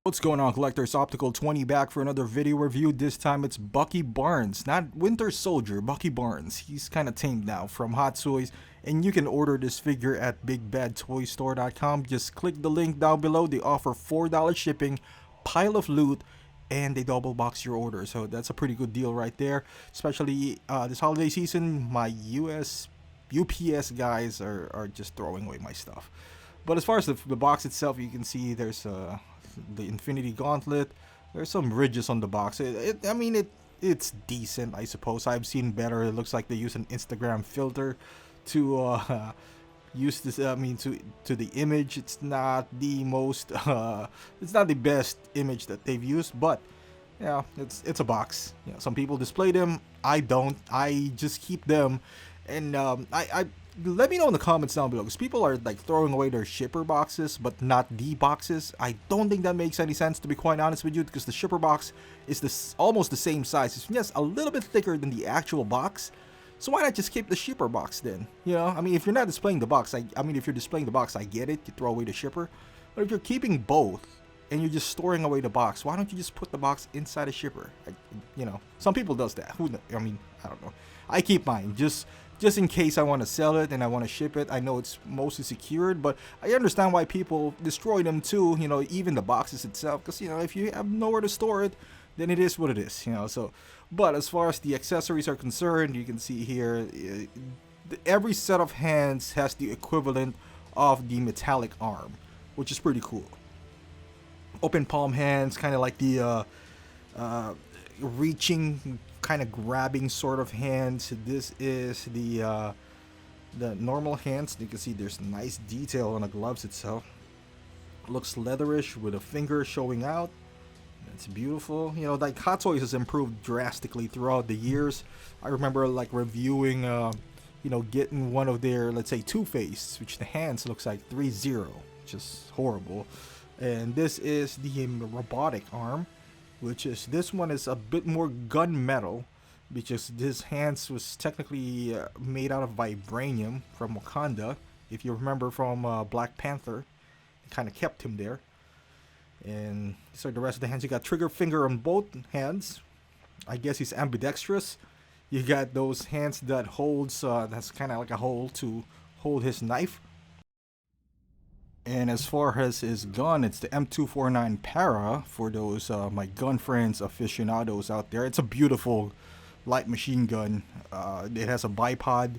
What's going on, collectors? Optical 20 back for another video review. This time it's Bucky Barnes, not Winter Soldier, Bucky Barnes. He's kind of tamed now from Hot Toys, and you can order this figure at BigBadToyStore.com. Just click the link down below. They offer $4 shipping, pile of loot, and they double box your order. So that's a pretty good deal right there, especially this holiday season. My UPS guys are just throwing away my stuff. But as far as the box itself, you can see there's the Infinity Gauntlet. There's some ridges on the box. It's decent, I suppose. I've seen better. It looks like they use an Instagram filter to use this. To the image. It's not the most. It's not the best image that they've used, but yeah, it's a box. Yeah, some people display them. I don't. I just keep them, and I let me know in the comments down below, because people are like throwing away their shipper boxes but not the boxes. I don't think that makes any sense, to be quite honest with you, because the shipper box is almost the same size. It's just a little bit thicker than the actual box. So why not just keep the shipper box then? You know, I mean, if you're not displaying the box, if you're displaying the box, I get it, you throw away the shipper. But if you're keeping both and you're just storing away the box, why don't you just put the box inside a shipper? Some people does that. I don't know. I keep mine just in case I want to sell it and I want to ship it. I know it's mostly secured, but I understand why people destroy them too, even the boxes itself, because if you have nowhere to store it, then it is what it is, so. But as far as the accessories are concerned, you can see here, every set of hands has the equivalent of the metallic arm, which is pretty cool. Open palm hands, kind of like the reaching, kind of grabbing sort of hands. This is the normal hands. You can see there's nice detail on the gloves itself. Looks leatherish with a finger showing out. It's beautiful. Like Hot Toys has improved drastically throughout the years. I remember like reviewing getting one of their, let's say, Two-Face, which the hands looks like 3-0, which is horrible. And this is the robotic arm, which is, this one is a bit more gunmetal, because this hands was technically made out of vibranium from Wakanda. If you remember from Black Panther, it kind of kept him there. And so the rest of the hands, you got trigger finger on both hands. I guess he's ambidextrous. You got those hands that holds, that's kind of like a hole to hold his knife. And as far as his gun, it's the M249 Para for those my gun friends aficionados out there. It's a beautiful light machine gun. It has a bipod.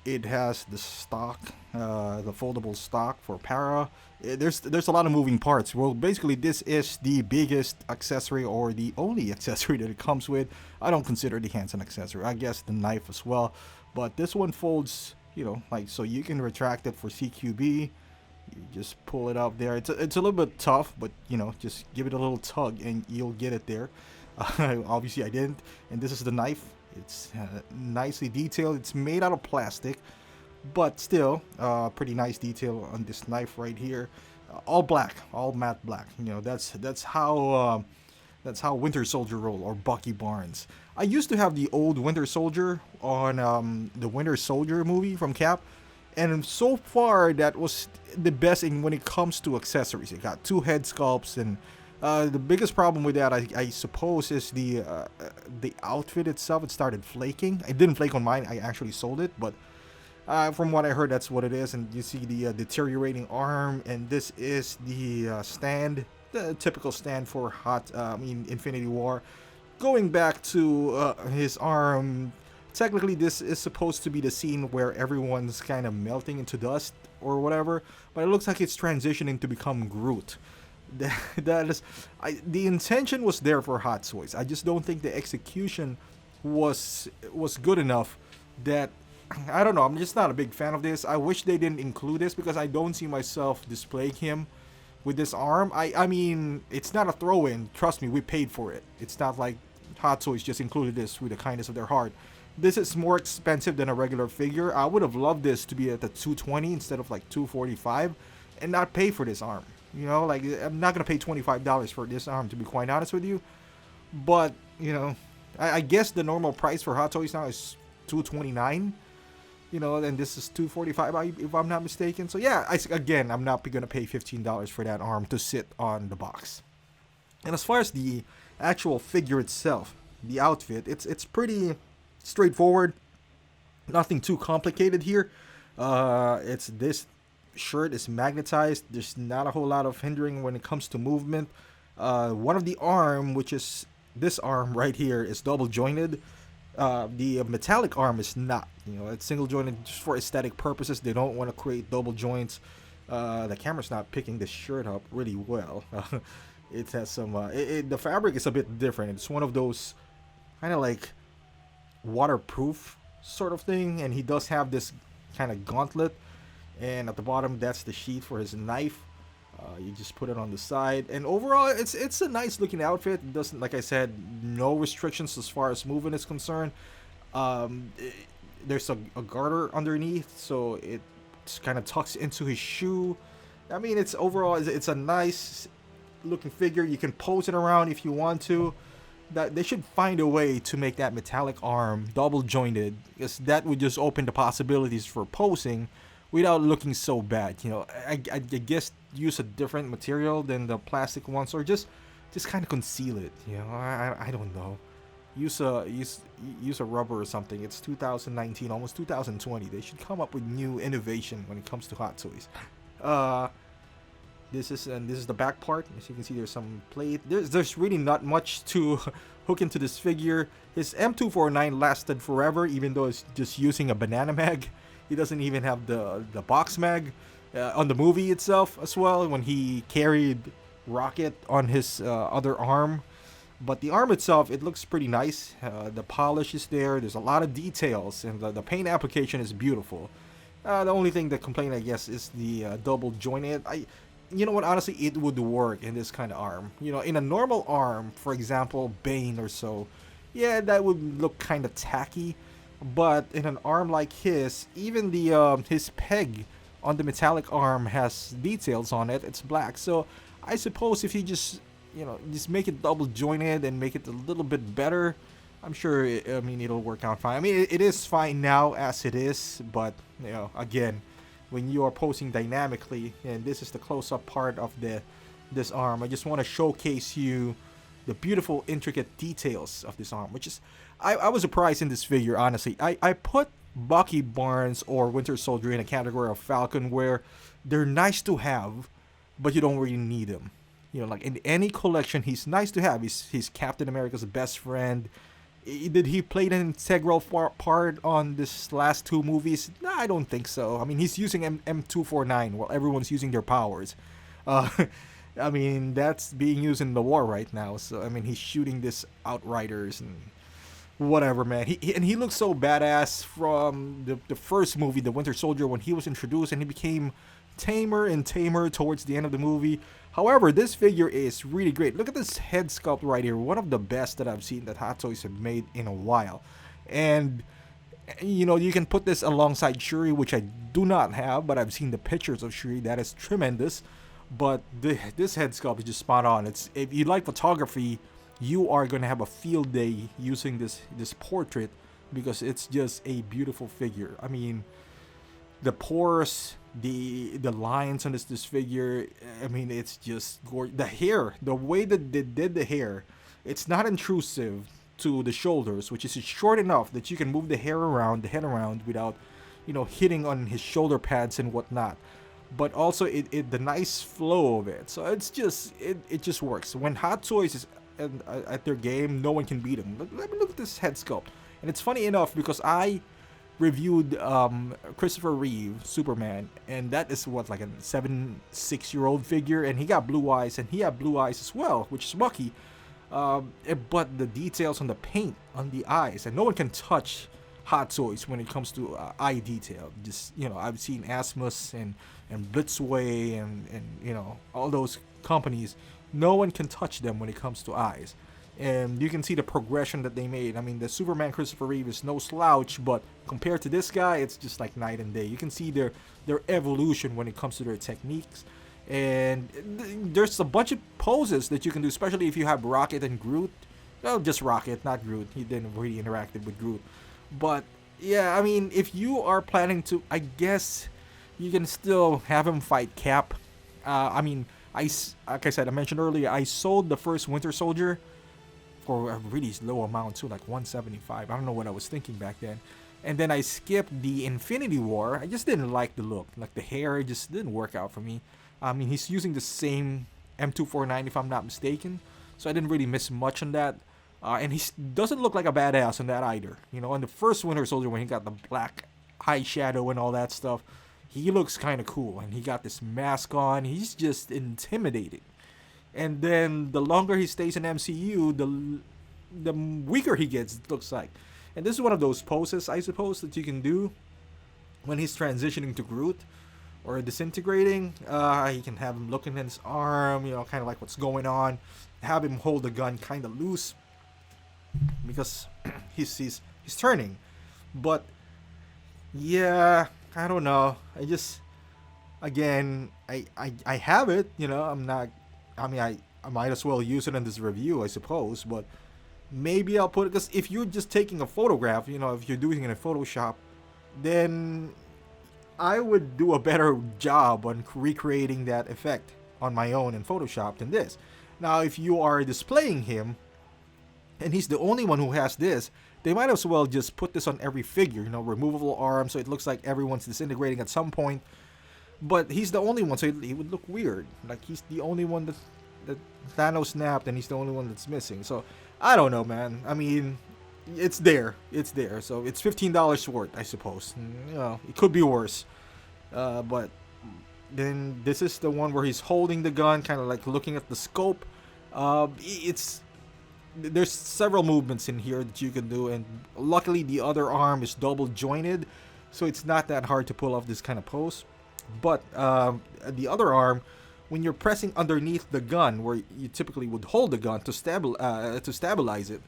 It has the stock, the foldable stock for Para. There's a lot of moving parts. Well, basically this is the biggest accessory, or the only accessory that it comes with. I don't consider the hands an accessory. I guess the knife as well. But this one folds, like so you can retract it for CQB. You just pull it up there. It's a little bit tough, but just give it a little tug and you'll get it there. Obviously I didn't. And this is the knife. It's nicely detailed. It's made out of plastic, but still pretty nice detail on this knife right here. All black, all matte black. That's how Winter Soldier roll, or Bucky Barnes. I used to have the old Winter Soldier on the Winter Soldier movie from Cap. And so far, that was the best when it comes to accessories. It got 2 head sculpts, and the biggest problem with that, I suppose, is the outfit itself. It started flaking. It didn't flake on mine. I actually sold it, but from what I heard, that's what it is. And you see the deteriorating arm, and this is the stand, the typical stand for Infinity War. Going back to his arm. Technically, this is supposed to be the scene where everyone's kind of melting into dust or whatever, but it looks like it's transitioning to become Groot. The intention was there for Hot Toys. I just don't think the execution was good enough. That, I don't know, I'm just not a big fan of this. I wish they didn't include this, because I don't see myself displaying him with this arm. I mean, it's not a throw-in. Trust me, we paid for it. It's not like Hot Toys just included this with the kindness of their heart. This is more expensive than a regular figure. I would have loved this to be at the $220 instead of like $245, and not pay for this arm. Like, I'm not gonna pay $25 for this arm, to be quite honest with you. But I guess the normal price for Hot Toys now is $229. And this is $245 if I'm not mistaken. So yeah, again, I'm not gonna pay $15 for that arm to sit on the box. And as far as the actual figure itself, the outfit, it's pretty straightforward. Nothing too complicated here. It's this shirt is magnetized. There's not a whole lot of hindering when it comes to movement. One of the arm, which is this arm right here, is double jointed. The metallic arm is not. You know, it's single jointed just for aesthetic purposes. They don't want to create double joints. The camera's not picking this shirt up really well. It has some. The fabric is a bit different. It's one of those kind of like waterproof sort of thing, and he does have this kind of gauntlet, and at the bottom that's the sheath for his knife. You just put it on the side, and overall it's a nice looking outfit. It doesn't, like I said, no restrictions as far as movement is concerned. There's a garter underneath, so it kind of tucks into his shoe. I mean, it's overall it's a nice looking figure. You can pose it around if you want to. That they should find a way to make that metallic arm double jointed, because that would just open the possibilities for posing without looking so bad. You know, I guess use a different material than the plastic ones, or just kind of conceal it. You know, I don't know. Use a rubber or something. It's 2019, almost 2020. They should come up with new innovation when it comes to hot toys. This is the back part. As you can see, there's some plate. There's really not much to hook into this figure. His M249 lasted forever, even though it's just using a banana mag. He doesn't even have the box mag on the movie itself as well, when he carried Rocket on his other arm. But the arm itself, it looks pretty nice. The polish is there. There's a lot of details, and the paint application is beautiful. The only thing that complain, I guess, is the double jointed. You know what, honestly, it would work in this kind of arm. You know, in a normal arm, for example, Bane or so, yeah, that would look kind of tacky. But in an arm like his, even the his peg on the metallic arm has details on it. It's black. So I suppose if you just, you know, just make it double jointed and make it a little bit better, I'm sure it'll work out fine. I mean, it is fine now as it is, but you know, again, when you are posing dynamically, and this is the close-up part of this arm, I just want to showcase you the beautiful intricate details of this arm, which is I was surprised in this figure, honestly. I put Bucky, Barnes, or Winter Soldier in a category of Falcon where they're nice to have, but you don't really need them. You know, like in any collection, he's nice to have. He's Captain America's best friend. Did he play an integral part on this last two movies? No, I don't think so. I mean, he's using M249 while everyone's using their powers. I mean, that's being used in the war right now. So, I mean, he's shooting this Outriders and whatever, man. He looks so badass from the first movie, The Winter Soldier, when he was introduced, and he became tamer and tamer towards the end of the movie. However, this figure is really great. Look at this head sculpt right here. One of the best that I've seen that Hot Toys have made in a while. And, you know, you can put this alongside Shuri, which I do not have, but I've seen the pictures of Shuri. That is tremendous. But this head sculpt is just spot on. If you like photography, you are going to have a field day using this portrait, because it's just a beautiful figure. I mean, the pores, the lines on this figure, I mean, it's just gorgeous. The hair, the way that they did the hair, it's not intrusive to the shoulders, which is short enough that you can move the head around without, you know, hitting on his shoulder pads and whatnot. But also the nice flow of it. So it's just it just works. When Hot Toys is at their game, no one can beat them. Look at this head sculpt. And it's funny enough, because I reviewed Christopher Reeve Superman, and that is what, like a 6-year-old figure, and he got blue eyes, and he had blue eyes as well, which is Bucky. But the details on the paint on the eyes, and no one can touch Hot Toys when it comes to eye detail. Just, you know, I've seen Asmus and Blitzway and you know, all those companies. No one can touch them when it comes to eyes. And you can see the progression that they made. I mean, the Superman Christopher Reeve is no slouch, but compared to this guy, it's just like night and day. You can see their evolution when it comes to their techniques. And there's a bunch of poses that you can do, especially if you have Rocket and Groot. Well, just Rocket, not Groot. He didn't really interact with Groot. But, yeah, I mean, if you are planning to, I guess you can still have him fight Cap. I mean, Like I said, I mentioned earlier, I sold the first Winter Soldier for a really low amount too, like 175. I don't know what I was thinking back then. And then I skipped the Infinity War. I just didn't like the look. Like the hair just didn't work out for me. I mean, he's using the same M249 if I'm not mistaken. So I didn't really miss much on that. And he doesn't look like a badass on that either. You know, on the first Winter Soldier when he got the black eye shadow and all that stuff, he looks kind of cool. And he got this mask on. He's just intimidating. And then the longer he stays in MCU, the weaker he gets, it looks like. And this is one of those poses, I suppose, that you can do when he's transitioning to Groot or disintegrating. You can have him looking at his arm, you know, kind of like what's going on. Have him hold the gun kind of loose because he's turning. But yeah, I don't know. Again, I have it, you know. I might as well use it in this review, I suppose, but maybe I'll put it, because if you're just taking a photograph, you know, if you're doing it in Photoshop, then I would do a better job on recreating that effect on my own in Photoshop than this. Now, if you are displaying him, and he's the only one who has this, they might as well just put this on every figure, you know, removable arm, so it looks like everyone's disintegrating at some point. But he's the only one, so it would look weird. Like, he's the only one that Thanos snapped, and he's the only one that's missing. So, I don't know, man. I mean, it's there. It's there. So, it's $15 worth, I suppose. You know, it could be worse. But then this is the one where he's holding the gun, kind of like looking at the scope. There's several movements in here that you can do, and luckily the other arm is double jointed, so it's not that hard to pull off this kind of pose. But the other arm, when you're pressing underneath the gun, where you typically would hold the gun to stabilize it,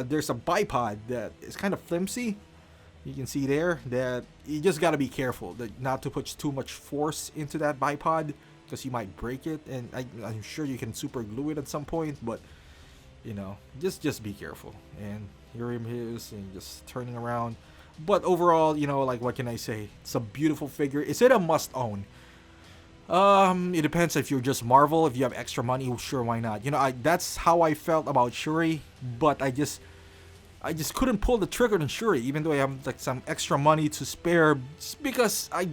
there's a bipod that is kind of flimsy. You can see there that you just got to be careful not to put too much force into that bipod, because you might break it. And I'm sure you can super glue it at some point, but you know, just be careful. And here he is, and just turning around. But overall, you know, like, what can I say? It's a beautiful figure. Is it a must-own? It depends if you're just Marvel. If you have extra money, sure, why not? You know, that's how I felt about Shuri. But I just couldn't pull the trigger on Shuri, even though I have like some extra money to spare, just because I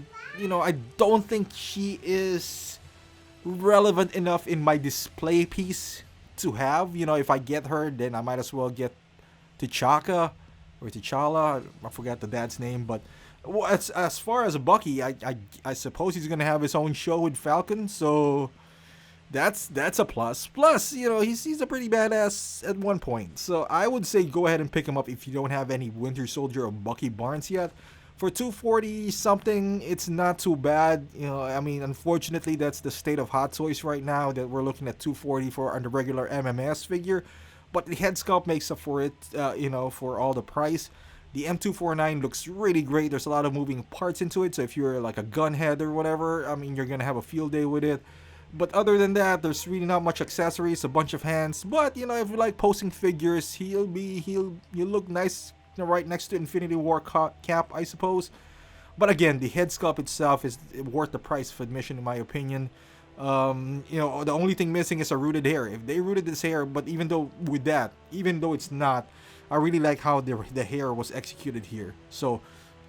don't think she is relevant enough in my display piece to have. You know, if I get her, then I might as well get T'Chaka. Or T'Challa, I forgot the dad's name, but as far as Bucky, I suppose he's gonna have his own show with Falcon, so that's a plus. Plus, you know, he's a pretty badass at one point, so I would say go ahead and pick him up if you don't have any Winter Soldier or Bucky Barnes yet. For $240 something, it's not too bad. You know, I mean, unfortunately, that's the state of Hot Toys right now, that we're looking at $240 for a regular MMS figure. But the head sculpt makes up for it, you know, for all the price. The M249 looks really great. There's a lot of moving parts into it. So if you're like a gunhead or whatever, I mean, you're going to have a field day with it. But other than that, there's really not much accessories, a bunch of hands. But, you know, if you like posing figures, he'll look nice, you know, right next to Infinity War Cap, I suppose. But again, the head sculpt itself is worth the price of admission, in my opinion. You know, the only thing missing is a rooted hair. If they rooted this hair, but even though it's not, I really like how the hair was executed here. So,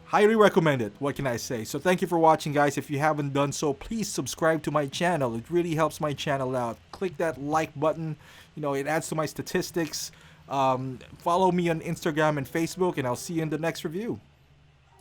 highly recommend it. What can I say? So, thank you for watching, guys. If you haven't done so, please subscribe to my channel. It really helps my channel out. Click that like button. You know, it adds to my statistics. Follow me on Instagram and Facebook, and I'll see you in the next review.